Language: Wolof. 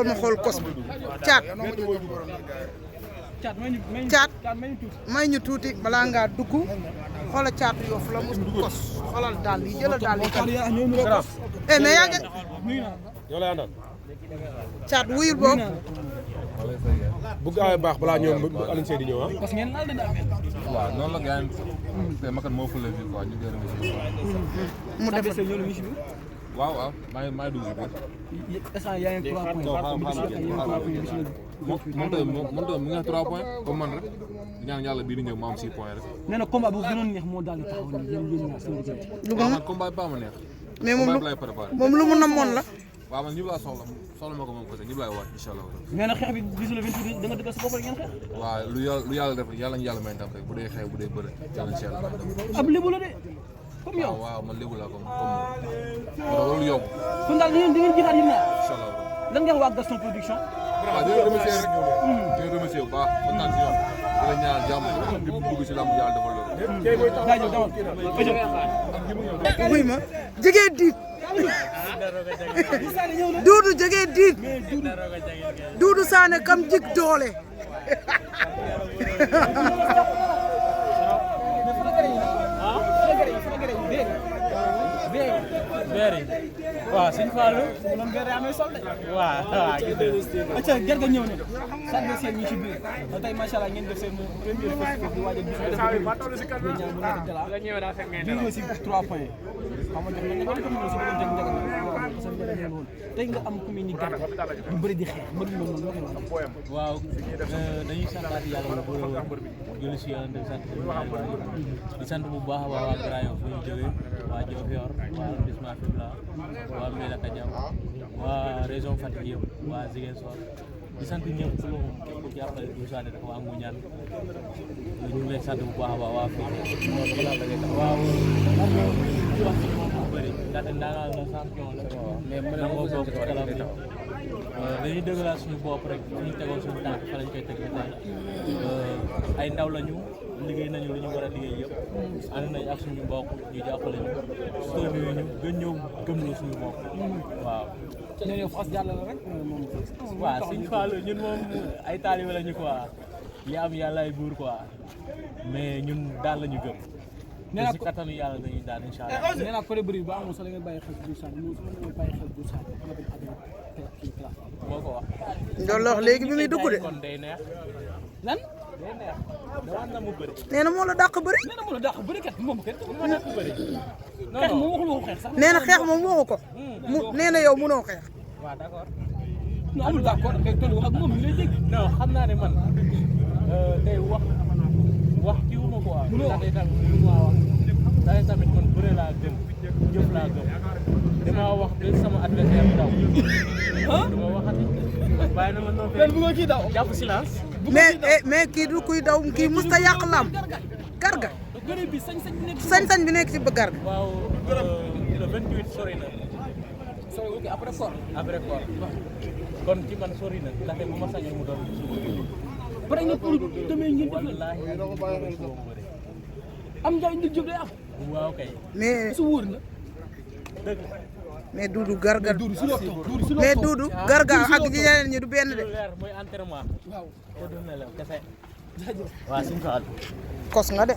ma xool kos bi caat may ñu tuuti balaa ngaa dugg xoola caatu Yoff la mus kos xoolal daal yi jëlal daal yi kan mais yaa ngi caat wuyul boobu bu gaawee baax balaa ñoom Alioune Seye di ñëw parce que ngeen laal dina am. waaw noonu la gars yi te makat moo fële fii quoi ñu gën a mu def waaw maa ngi dugg si biir. instant yaa ngi 3 points. moom tamit mu ngi 3 points comme man rek di ñaan yàlla bii di ñëw ma am 6 points rek. nee na combat bu gënoon neex moo daal di taxaw nii yéen ñaar seen diggante. waaw man combat bi ba ma neex. mais moom lu mu namoon la. waaw man ñëpp laa soxla ma ko moom côté ñëpp laay waat incha allah. nee na xeex bi bisu le 28 da nga dëgg sa bopp rek ngeen xeex. waaw lu yàlla def yàlla ñu yàlla may ndam rek bu dee xeex bu dee bëre yàlla incha allah. ab lébu la de comme yow. waaw man lébu laa comme loolu yomb. kon daal di ngeen jihaat yéen ñaar. incha allah lan ngeen wax Gaston Production. waaw di leen remercier rek. di leen remercier bu baax kontaan si ñoom di leen ñaanal jàmm di dugg si làmb yàlla defal loolu. wuy ma jigéen diit Doudou jege diit Doudou Sané kam jig doole waaw sëñ Fallou moom beere amee sol de waaw acca Garga ñëw ne sànni seen ñi ci biir ba tey macha Allah ngeen def seen première fois di waaj a gis ñaan mu nekk dala ñu ci 3 points xam nga dañ nga ko ñu ci bëgg tek ndagal sa njëriñ la woon tey nga am ku mel ni Garga du bëri di xeex bëgg na noonu waaw dañuy santaat yàlla bu jël ci yàlla sant di sant bu baax waa Grand Yoff fu ñu jógee waa Diofior waa arrondissement Fimela waa Mélaka Diaw waa région Fatick yëpp waa Ziguinchor di sant ñëpp ku lu képp ku jàppale du Sané dafa waa Nguñaan ñu ngi leen sant bu baax a baax waa fii waaw wax ci moom bu bëri ndaxte ndaanaan la champion la mais nangoo bokk ci kalam bi dañuy dëggalaat suñu bopp rek fu ñu tegoon suñu tànk fa lañ koy teg ba tey ay ndaw lañu liggéey nañu lu ñu war a liggéey yëpp ànd nañ ak suñu mbokk ñu jàppale ñu story ñu gën ñëw gëmloo suñu bopp waaw nee na fas jàll la rek moom waaw Sëñ Fallou ñun moom ay taalibe lañu quoi li am yàlla ay buur quoi mais ñun daal lañu gëm nee na si kattanu yàlla dañuy daal incha allah nee naa côté bëri ba amul sax da ngay bàyyi xel bu Sané mo sama bàyyi xel bu Sané moo ko wax loolu la wax léegi bi muy dugg de kon day neex lan day neex dama na mu bëri nee na moo la dàq bëri nee na moo la dàq bëri kat moom kat moo dàq bëri xeex moom waxul waxu xeex sax nee na xeex moom waxu ko mu nee na yow mënoo xeex waaw d'accord non amul d'accord kay toll wax ak moom mi lay dégg non xam naa ne man tey wax ci wu ma ko waa ndaxte tamit lu ma wax ndaxte tamit man bëre laa gëm jëf laa gëm dama wax de sama adversaire daw duma waxati bàyyi na ma noonu leen bu nga kii daw jàpp silence mais kii du kuy daw kii musta yàq lam Garga gërëm bi sañ-sañ bi nekk ci ba Garga waaw le 28 sori na sori ok après koor kon ci man sori na ndaxte bu ma sañoon mu doon pare nga pour demee ngeen def wallaahi am njaay ndig jóg day am waaw kay mais su wóor na dëgg mais Doudou Garga Doudou mais Doudou Garga ak yeneen ñi du benn de leer mooy entraînement waaw te du nelaw kese jaajëf waaw Sëñ Fallou kos nga de